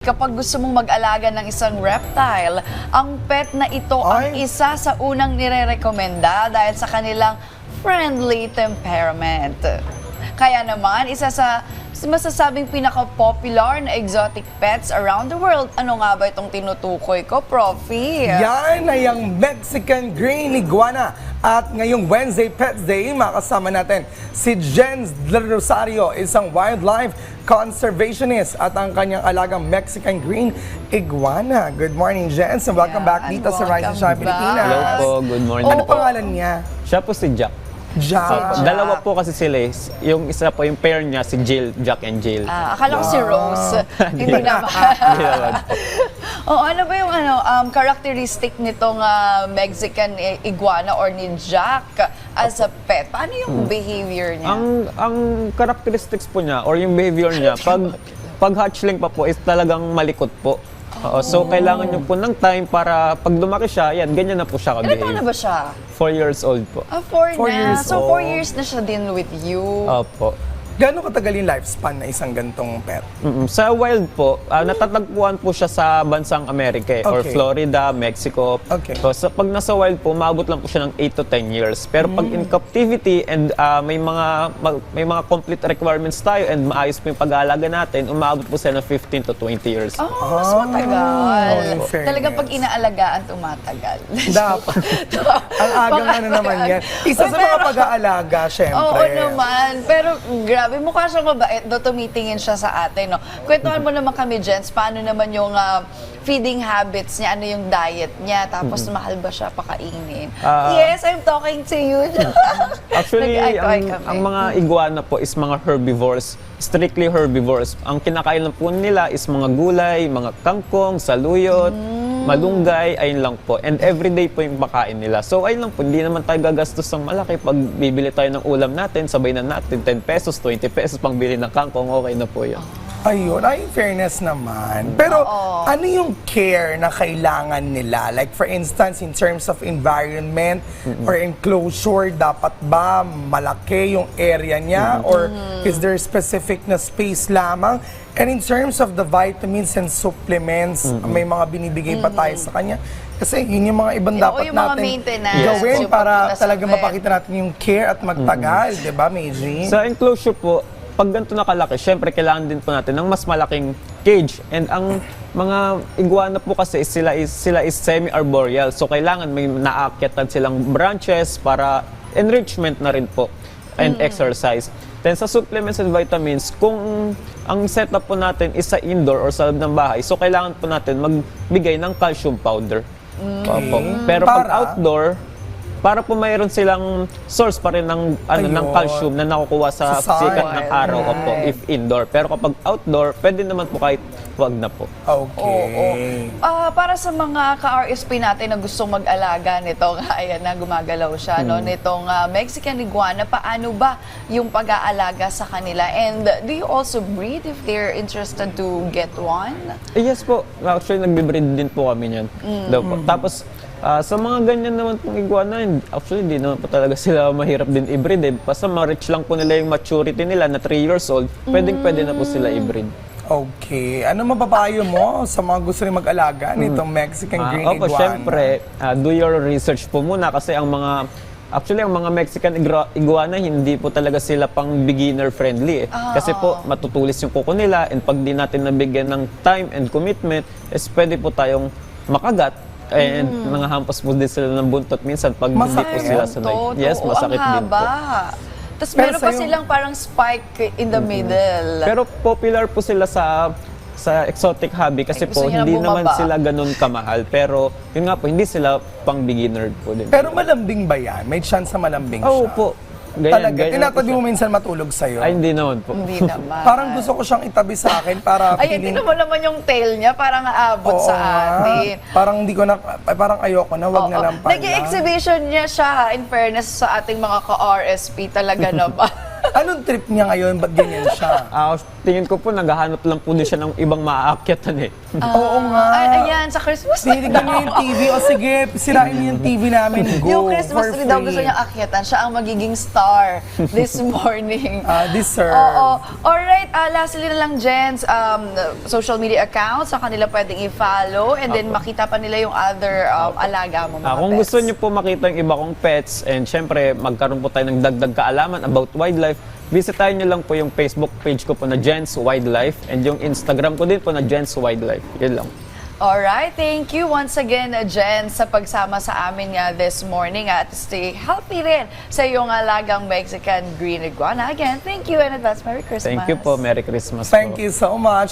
Kapag gusto mong mag-alaga ng isang reptile, ang pet na ito ang isa sa unang nire-rekomenda dahil sa kanilang friendly temperament. Kaya naman, isa sa masasabing pinaka-popular na exotic pets around the world. Ano nga ba itong tinutukoy ko, Profi? Yan ay ang Mexican Green Iguana. At ngayong Wednesday Pets Day, makasama natin si Jens Del Rosario, isang wildlife conservationist at ang kanyang alagang Mexican Green Iguana. Good morning, Jens, and welcome back dito sa Rise and Shine Pilipinas. Hello po, good morning Ano po. pangalan niya? Siya po si Jack. Jack. Dalawa po kasi sila. Yung isa po, yung pair niya, si Jill, Jack and Jill. Akala ko si Rose. Hindi naman. Hindi naman po. Ano ba yung characteristic nitong Mexican iguana or ni Jack as a pet? Paano yung behavior niya? Ang characteristics po niya, or yung behavior niya, pag hatchling pa po, is talagang malikot po. So, kailangan niyo po ng time para pag lumaki siya, yan, ganyan na po siya Ilan taon na ka-behave. ba siya? 4 years old po. 4 na. years So, old. 4 years na siya din with you. Opo. Gano'ng katagal yung lifespan na isang gantong pet? Sa wild po, natatagpuan po siya sa bansang Amerika or Okay. Florida, Mexico. Okay. So, pag nasa wild po, maabot lang po siya ng 8 to 10 years. Pero pag in captivity and may mga complete requirements tayo and maayos po yung pag-aalaga natin, umaabot po siya ng 15 to 20 years. Mas matagal. in fairness. Talagang pag inaalagaan, tumatagal. Dapat. Ang aga nga na naman yan. Isa sa mga pag-aalaga, syempre. Oo naman. Pero grabe, mukha siyang mabait. Do tumitingin siya sa atin. No? Kwentuhan mo naman kami, Jens, paano naman yung feeding habits niya, ano yung diet niya, tapos mahal ba siya pakainin? Yes, I'm talking to you. Actually, Nag-eye-to-eye kami. ang mga iguana po is mga herbivores, strictly herbivores. Ang kinakain lang po nila is mga gulay, mga kangkong, saluyot, malunggay, ayun lang po. And everyday po yung pakain nila. So ayun lang po, hindi naman tayo gagastos ng malaki. Pag bibili tayo ng ulam natin, sabay na natin, 10 pesos, 20 pesos pang bili ng kangkong, okay na po yun. Ayun, ay fairness naman. Pero ano yung care na kailangan nila? Like for instance, in terms of environment or enclosure, dapat ba malaki yung area niya? Or is there specific na space lamang? And in terms of the vitamins and supplements, may mga binibigay pa tayo sa kanya? Kasi yun yung mga ibang dapat yung mga natin maintenance, gawin yung para pagpunta sa talaga vet. mapakita natin yung care at magtagal, di ba, Meiji? Sa enclosure po, pag ganito nakalaki, syempre kailangan din po natin ng mas malaking cage. And ang mga iguana po kasi sila is semi-arboreal. So kailangan may naakyatan silang branches para enrichment na rin po and exercise. Then sa supplements and vitamins, kung ang setup po natin is sa indoor or sa loob ng bahay, so kailangan po natin magbigay ng calcium powder. Opo. Pero pag Para? outdoor, para po mayroon silang source pa rin ng ng Ayun. calcium na nakukuha sa Sa sun. sikat ng araw po if indoor. Pero kapag outdoor, pwede naman po kahit wag na po. Okay. Para sa mga ka-RSP natin na gustong mag-alaga nito, ayan na, gumagalaw siya, no? Nitong Mexican iguana, paano ba yung pag-aalaga sa kanila? And do you also breed if they're interested to get one? Yes po. Actually, nagbe-breed din po kami niyan. Daw po. Tapos, sa mga ganyan naman pong iguana, actually, hindi naman po talaga sila mahirap din i-breed. Basta ma-reach lang po nila yung maturity nila na 3 years old, pwede na po sila i-breed. Okay. Ano mapapayo mo sa mga gusto rin mag-alaga nitong Mexican Green Opo, Iguana? syempre, do your research po muna kasi ang mga Mexican iguana, hindi po talaga sila pang beginner friendly. Kasi po, matutulis yung kuko nila and pag di natin nabigyan ng time and commitment, is pwede po tayong makagat. And nangahampas po din sila ng buntot minsan pag hindi po Masakit. sila sanay. Yes, masakit din po. Tapos Pero meron pa sa'yo- silang parang spike in the middle. Pero popular po sila sa exotic hobby kasi Ay, gusto po niya hindi bumaba. naman sila ganun kamahal. Pero yun nga po, hindi sila pang beginner po din. Pero malambing ba yan? May chance na malambing Oo siya? po. Ganyan, Talaga? ganyan Tinatabi po siya. mo minsan matulog sa'yo? Ay, hindi naman po. Hindi naman. Parang gusto ko siyang itabi sa akin para Ay, tingnan mo naman yung tail niya, parang aabot Oo sa nga. atin. Parang hindi ko na, parang ayoko na, wag na lang pala. Nag-exhibition niya siya, in fairness sa ating mga ka-RSP talaga naman. Anong trip niya ngayon? Ba't ganyan siya? Tingin ko po, naghahanap lang po din siya ng ibang maaakyatan eh. Oo nga. Ayan, sa Christmas Tinitignan niyo yung TV. O sige, sirain niyo yung TV namin. Go, yung Christmas for tree daw free. gusto niyang akyatan. Siya ang magiging star this morning. Deserve. Oo. Alright, lastly na lang, Jens, social media accounts, sa kanila pwedeng i-follow and then makita pa nila yung other alaga mo, mga Kung pets. gusto niyo po makita yung iba kong pets and syempre magkaroon po tayo ng dagdag kaalaman about wildlife, visitahin niyo lang po yung Facebook page ko po na Jens Wildlife and yung Instagram ko din po na Jens Wildlife. Yun lang. Alright, thank you once again, Jen, sa pagsama sa amin this morning at stay healthy rin sa iyong alagang Mexican green iguana. Again, thank you and advance Merry Christmas. Thank you po. Merry Christmas Thank po. you so much.